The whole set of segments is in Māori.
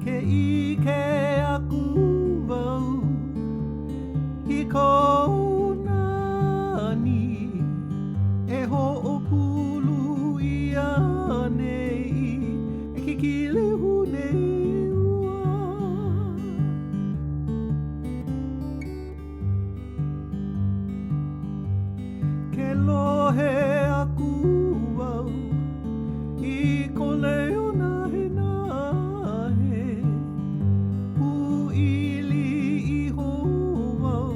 Ke ike aku wau I kou nani E ho'opulu ia nei E ke kilehu nei ua Ke lohe aku wau I ko leo nahe nahe Huili I ho wau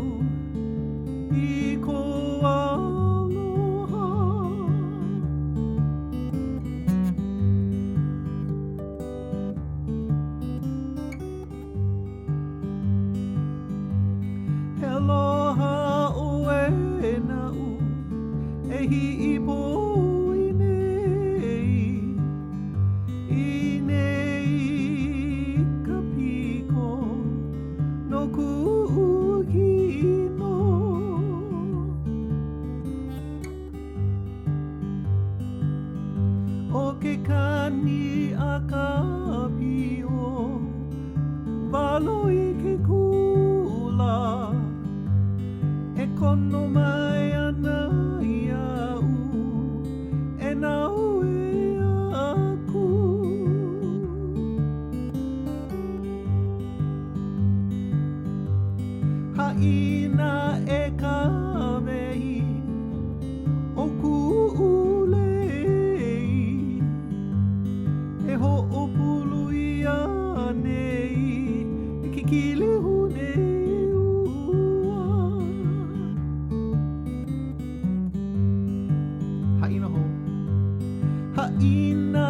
I ko aloha He aloha o e na'u E hi'i po I nei I nei ka piko No ku'u kino O ke kani a ka pio Walo I ke kula E kono mai ana ia'u E nau e aku Ha'ina e ka wehi O ku'u lei E ho'opulu ia nei E ke kilehu nei ua Ha'ina ho Ha'ina